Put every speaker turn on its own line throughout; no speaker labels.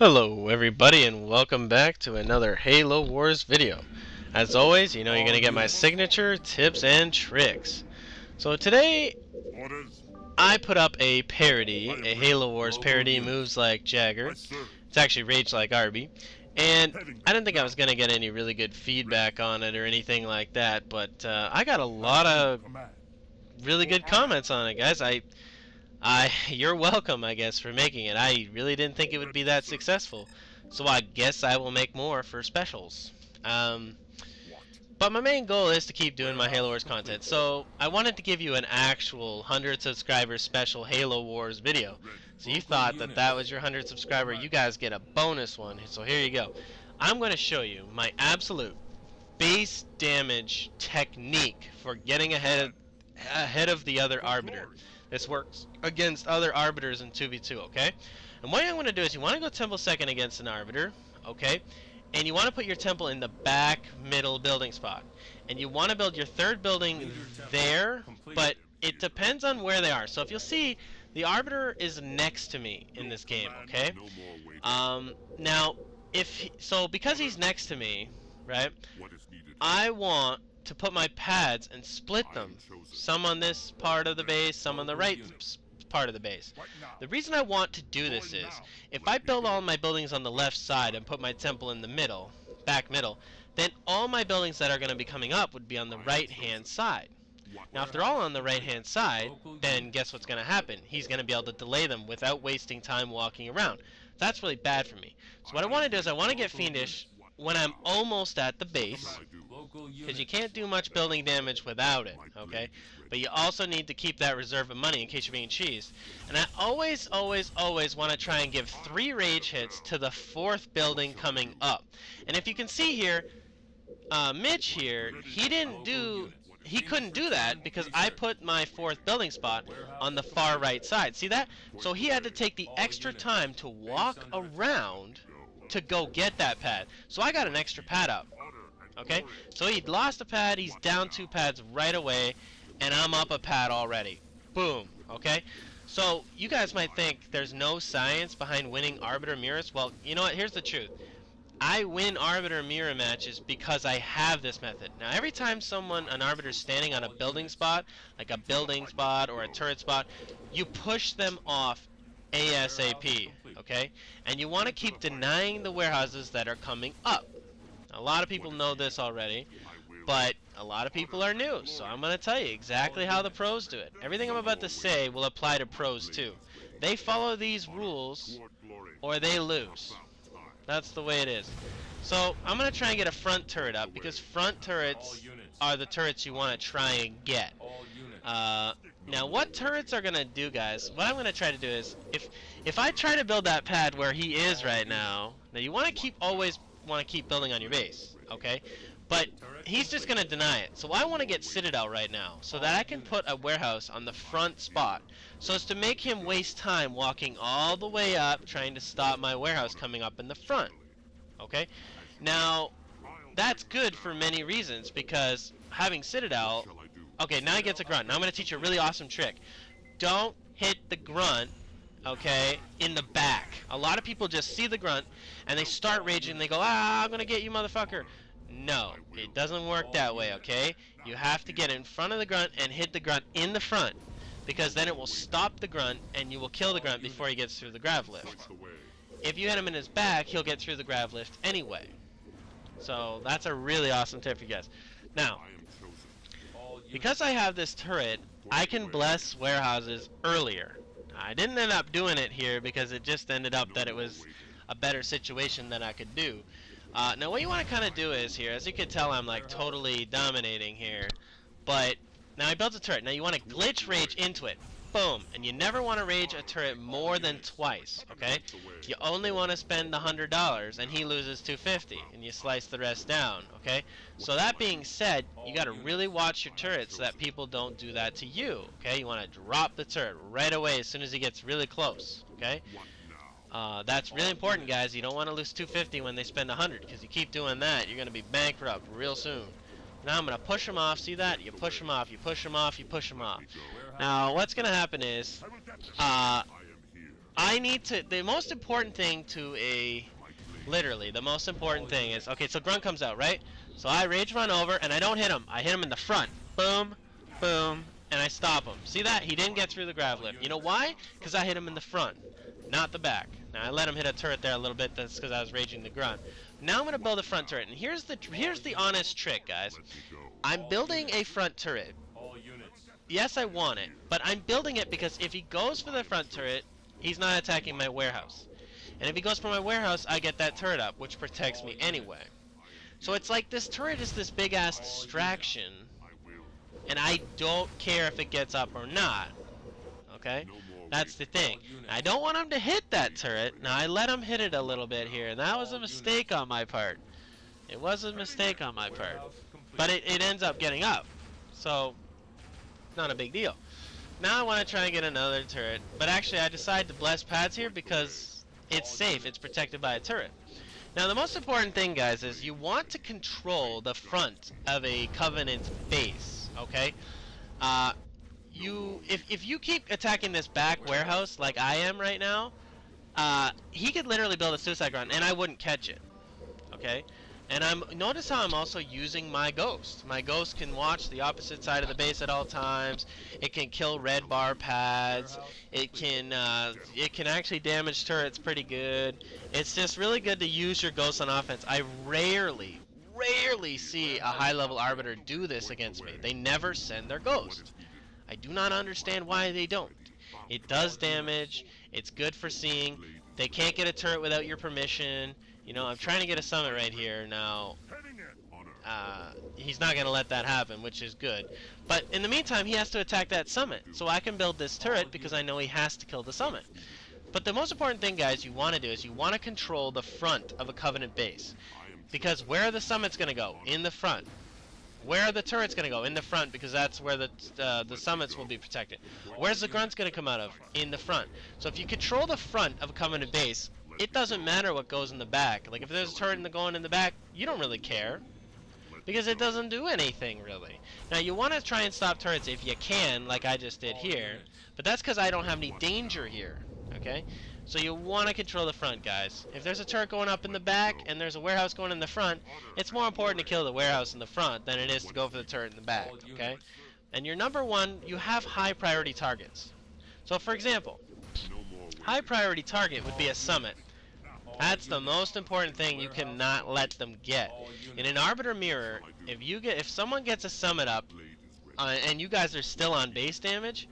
Hello everybody and welcome back to another Halo Wars video. As always, you know you're going to get my signature tips and tricks. So today I put up a parody, a Halo Wars parody, moves like Jagger. It's actually rage like Arby. And I didn't think I was going to get any really good feedback on it or anything like that, but I got a lot of really good comments on it, guys. You're welcome, I guess, for making it. I really didn't think it would be that successful, so I guess I will make more for specials. But my main goal is to keep doing my Halo Wars content, so I wanted to give you an actual 100 subscriber special Halo Wars video. So you thought that that was your 100 subscriber, you guys get a bonus one, so here you go. I'm going to show you my absolute base damage technique for getting ahead of the other arbiter. This works against other arbiters in 2v2, okay? And what I'm going to do is you want to go temple second against an arbiter, okay? And you want to put your temple in the back middle building spot. And you want to build your third building there, but it depends on where they are. So if you'll see, the arbiter is next to me in this game, okay? Now, because he's next to me, right, I want to put my pads and split them. Some on this part of the base, some on the right part of the base. The reason I want to do this is, if I build all my buildings on the left side and put my temple in the middle, back middle, then all my buildings that are going to be coming up would be on the right hand side. Now if they're all on the right hand side, then guess what's going to happen? He's going to be able to delay them without wasting time walking around. That's really bad for me. So what I want to do is I want to get fiendish when I'm almost at the base, because you can't do much building damage without it, okay? But you also need to keep that reserve of money in case you're being cheesed. And I always want to try and give 3 rage hits to the 4th building coming up. And if you can see here, Mitch here, he couldn't do that because I put my 4th building spot on the far right side. See that? So he had to take the extra time to walk around to go get that pad. So I got an extra pad up. Okay, so he lost a pad, he's down 2 pads right away, and I'm up a pad already. Boom, okay? So you guys might think there's no science behind winning Arbiter mirrors. Well, you know what, here's the truth. I win Arbiter mirror matches because I have this method. Now every time an Arbiter is standing on a building spot, like a building spot or a turret spot, you push them off ASAP, okay? And you want to keep denying the warehouses that are coming up. A lot of people know this already, but a lot of people are new, so I'm going to tell you exactly how the pros do it. Everything I'm about to say will apply to pros too. They follow these rules or they lose. That's the way it is. So I'm going to try and get a front turret up, because front turrets are the turrets you want to try and get. Now what turrets are going to do, guys, what I'm going to try to do is, if I try to build that pad where he is right now, you want to always keep building on your base, okay? But he's just gonna deny it. So I want to get Citadel right now, so that I can put a warehouse on the front spot, so as to make him waste time walking all the way up trying to stop my warehouse coming up in the front. Okay? Now that's good for many reasons, because having Citadel, okay, now he gets a grunt. Now I'm gonna teach you a really awesome trick. Don't hit the grunt, okay, in the back. A lot of people just see the grunt and they start raging. They go, ah, I'm gonna get you, motherfucker. No, it doesn't work that way, okay? You have to get in front of the grunt and hit the grunt in the front, because then it will stop the grunt and you will kill the grunt before he gets through the grav lift. If you hit him in his back, he'll get through the grav lift anyway. So that's a really awesome tip for you guys. Now, because I have this turret, I can bless warehouses earlier. I didn't end up doing it here because it just ended up that it was a better situation than I could do. Now what you want to kind of do is here, as you can tell, I'm like totally dominating here, but now I built a turret. Now you want to glitch rage into it. Boom. And you never want to rage a turret more than twice, okay? You only want to spend the $100 and he loses $250 and you slice the rest down, okay? So that being said, you got to really watch your turret so that people don't do that to you, okay? You want to drop the turret right away as soon as he gets really close, okay? That's really important, guys. You don't want to lose $250 when they spend $100, because you keep doing that, you're going to be bankrupt real soon. Now I'm going to push them off. See that? You push them off, you push them off, you push them off. Now what's going to happen is, I I need to, the most important thing to a, literally, the most important thing is, okay, so grunt comes out, right? So I rage run over, and I don't hit him. I hit him in the front. Boom, boom, and I stop him. See that? He didn't get through the grav lift. You know why? Because I hit him in the front, not the back. Now, I let him hit a turret there a little bit. That's because I was raging the grunt. Now I'm going to build a front turret, and here's the honest trick, guys. I'm building a front turret. Yes, I want it, but I'm building it because if he goes for the front turret, he's not attacking my warehouse. And if he goes for my warehouse, I get that turret up, which protects me anyway. So it's like this turret is this big-ass distraction, and I don't care if it gets up or not. Okay? That's the thing. I don't want him to hit that turret. Now, I let him hit it a little bit here, and that was a mistake on my part. It was a mistake on my part. But it ends up getting up. So, not a big deal. Now I want to try and get another turret, but actually I decided to bless pads here because it's safe, it's protected by a turret. Now the most important thing, guys, is you want to control the front of a Covenant base, okay? If you keep attacking this back warehouse like I am right now, he could literally build a suicide grunt and I wouldn't catch it, okay? And notice how I'm also using my ghost. My ghost can watch the opposite side of the base at all times. It can kill red bar pads. It can actually damage turrets pretty good. It's just really good to use your ghost on offense. I rarely see a high-level arbiter do this against me. They never send their ghost. I do not understand why they don't. It does damage. It's good for seeing. They can't get a turret without your permission. You know, I'm trying to get a summit right here now. He's not going to let that happen, which is good. But in the meantime, he has to attack that summit. So I can build this turret because I know he has to kill the summit. But the most important thing, guys, you want to do is you want to control the front of a Covenant base. Because where are the summits going to go? In the front. Where are the turrets going to go? In the front, because that's where the summits will be protected. Where's the grunts going to come out of? In the front. So if you control the front of a Covenant base, it doesn't matter what goes in the back. Like, if there's a turret going in the back, you don't really care. Because it doesn't do anything, really. Now, you want to try and stop turrets if you can, like I just did here. But that's because I don't have any danger here, okay? So you want to control the front, guys. If there's a turret going up in the back and there's a warehouse going in the front, it's more important to kill the warehouse in the front than it is to go for the turret in the back, okay? And your number one, you have high priority targets. So, for example, high priority target would be a summit. That's the most important thing you cannot let them get. In an arbiter mirror, if someone gets a summit up and you guys are still on base damage,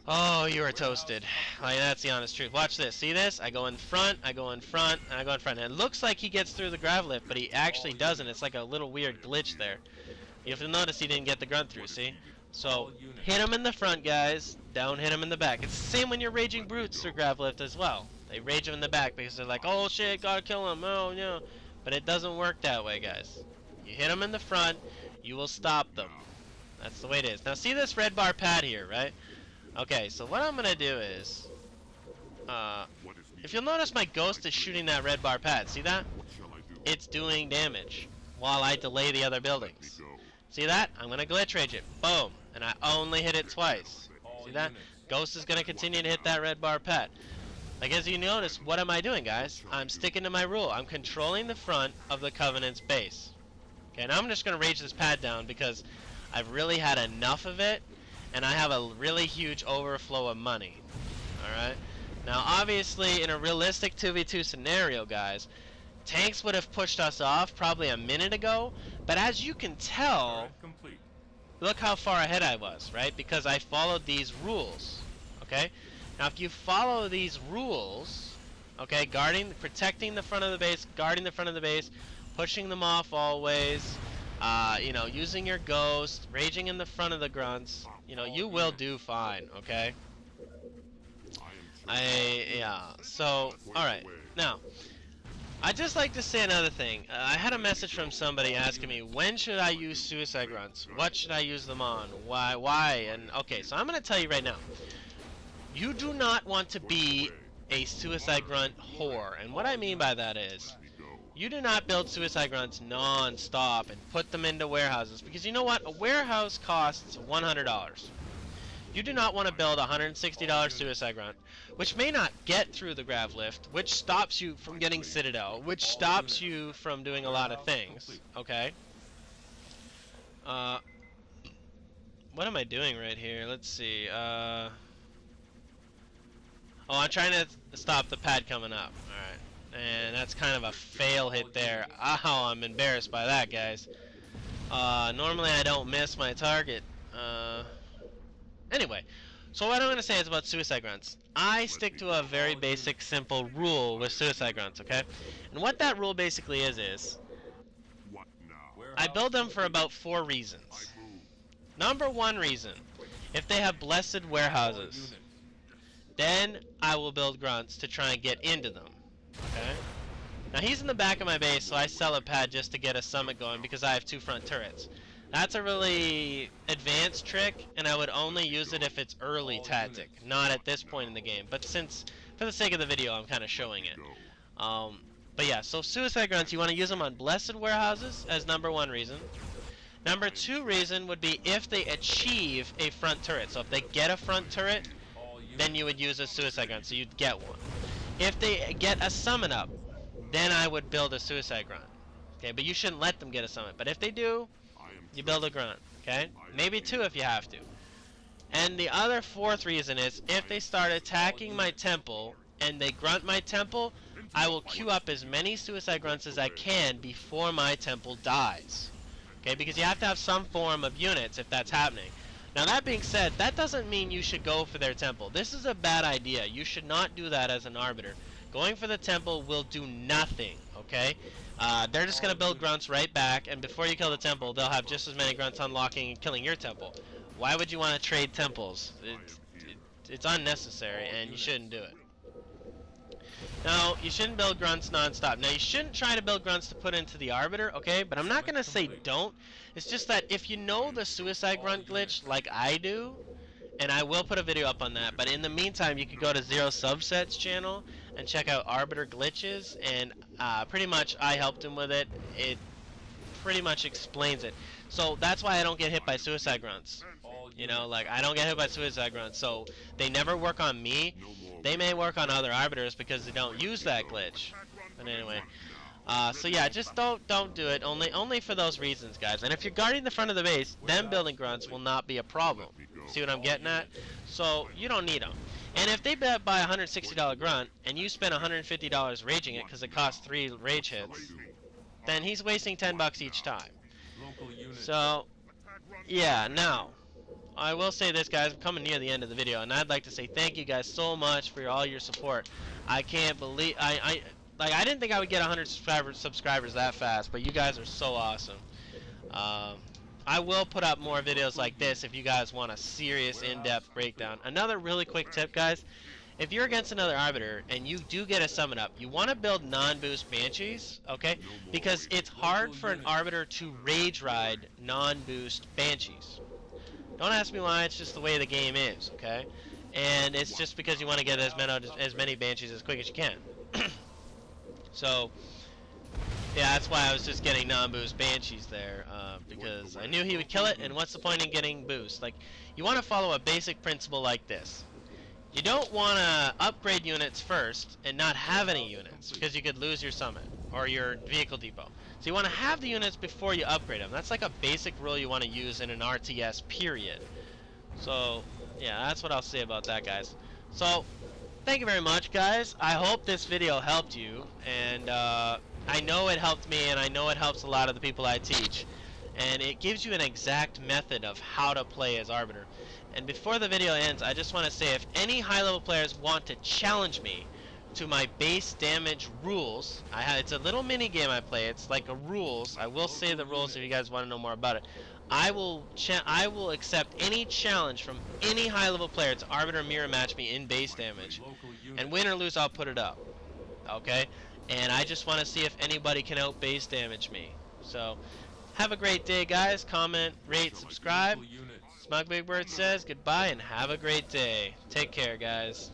oh, you are toasted. Like, that's the honest truth. Watch this. See this? I go in front, I go in front, and I go in front. And it looks like he gets through the grav lift, but he actually doesn't. It's like a little weird glitch there. You have to notice he didn't get the grunt through, see? So, hit him in the front, guys. Don't hit him in the back. It's the same when you're raging brutes through grav lift as well. They rage him in the back because they're like, oh shit, gotta kill him, oh no. But it doesn't work that way, guys. You hit them in the front, you will stop them. That's the way it is. Now see this red bar pad here, right? Okay, so what I'm gonna do is, if you'll notice, my ghost is shooting that red bar pad. See that? It's doing damage while I delay the other buildings. See that? I'm gonna glitch rage it. Boom. And I only hit it twice. See that? Ghost is gonna continue to hit that red bar pad. Like, as you notice, what am I doing, guys? I'm sticking to my rule. I'm controlling the front of the Covenant's base. Okay, now I'm just going to rage this pad down because I've really had enough of it, and I have a really huge overflow of money. Alright? Now, obviously, in a realistic 2v2 scenario, guys, tanks would have pushed us off probably a minute ago, but as you can tell, look how far ahead I was, right? Because I followed these rules. Okay? Now, if you follow these rules, okay, protecting the front of the base, guarding the front of the base, pushing them off always, you know, using your ghost, raging in the front of the grunts, you know, you will do fine, okay? Yeah, so, alright, now, I'd just like to say another thing. I had a message from somebody asking me, when should I use suicide grunts? What should I use them on? Why? And, okay, so I'm going to tell you right now. You do not want to be a suicide grunt whore, and what I mean by that is, you do not build suicide grunts non-stop and put them into warehouses, because you know what? A warehouse costs $100. you do not want to build a $160 suicide grunt, which may not get through the grav lift, which stops you from getting citadel, which stops you from doing a lot of things. Okay. What am I doing right here? Let's see. Oh, I'm trying to stop the pad coming up. Alright. And that's kind of a fail hit there. Ow, I'm embarrassed by that, guys. Normally I don't miss my target. Anyway, so what I'm going to say is about suicide grunts. I stick to a very basic, simple rule with suicide grunts, okay? And what that rule basically is I build them for about 4 reasons. Number 1 reason, if they have blessed warehouses, then I will build grunts to try and get into them. Okay? Now he's in the back of my base, so I sell a pad just to get a summit going because I have 2 front turrets. That's a really advanced trick, and I would only use it if it's early tactic, not at this point in the game. But since, for the sake of the video, I'm kind of showing it. But yeah, so suicide grunts, you want to use them on blessed warehouses as number 1 reason. Number 2 reason would be if they achieve a front turret. So if they get a front turret, then you would use a suicide grunt, so you'd get one. If they get a summon up, then I would build a suicide grunt. Okay, but you shouldn't let them get a summon. But if they do, you build a grunt. Okay, maybe 2 if you have to. And the other 4th reason is if they start attacking my temple and they grunt my temple, I will queue up as many suicide grunts as I can before my temple dies. Okay, because you have to have some form of units if that's happening. Now that being said, that doesn't mean you should go for their temple. This is a bad idea. You should not do that as an arbiter. Going for the temple will do nothing, okay? They're just going to build grunts right back, and before you kill the temple, they'll have just as many grunts unlocking and killing your temple. Why would you want to trade temples? It's unnecessary, and you shouldn't do it. Now, you shouldn't build grunts non-stop. Now, you shouldn't try to build grunts to put into the arbiter, okay? But I'm not going to say don't. It's just that if you know the suicide grunt glitch like I do, and I will put a video up on that, but in the meantime, you could go to Zero Subset's channel and check out arbiter glitches, and pretty much I helped him with it. It pretty much explains it. So that's why I don't get hit by suicide grunts. You know, like, I don't get hit by suicide grunts, so they never work on me. They may work on other arbiters because they don't use that glitch. But anyway, so yeah, just don't do it. Only for those reasons, guys. And if you're guarding the front of the base, them building grunts will not be a problem. See what I'm getting at? So you don't need them. And if they buy a $160 grunt and you spend $150 raging it because it costs 3 rage hits, then he's wasting $10 each time. So yeah, now I will say this, guys, I'm coming near the end of the video, and I'd like to say thank you guys so much for all your support. I can't believe I didn't think I would get 100 subscribers that fast, but you guys are so awesome. I will put up more videos like this if you guys want a serious in-depth breakdown. Another really quick tip, guys, if you're against another arbiter and you do get a summon up, you want to build non-boost banshees, okay? Because it's hard for an arbiter to rage ride non-boost banshees. Don't ask me why, it's just the way the game is, okay? And it's just because you want to get as many banshees as quick as you can. So, yeah, that's why I was just getting non-boost banshees there, because I knew he would kill it, and what's the point in getting boost? Like, you want to follow a basic principle like this. You don't want to upgrade units first and not have any units, because you could lose your summit or your vehicle depot. So you want to have the units before you upgrade them. That's like a basic rule you want to use in an RTS, period. So, yeah, that's what I'll say about that, guys. So, thank you very much, guys. I hope this video helped you, and I know it helped me, and I know it helps a lot of the people I teach. And it gives you an exact method of how to play as arbiter. And before the video ends, I just want to say if any high-level players want to challenge me to my base damage rules, it's a little mini game I play. It's like a rules. I will say the rules if you guys want to know more about it. I will accept any challenge from any high-level player to arbiter mirror match me in base damage, and win or lose, I'll put it up. Okay, and I just want to see if anybody can out base damage me. So, have a great day, guys. Comment, rate, subscribe. Smug Big Bird says goodbye and have a great day. Take care, guys.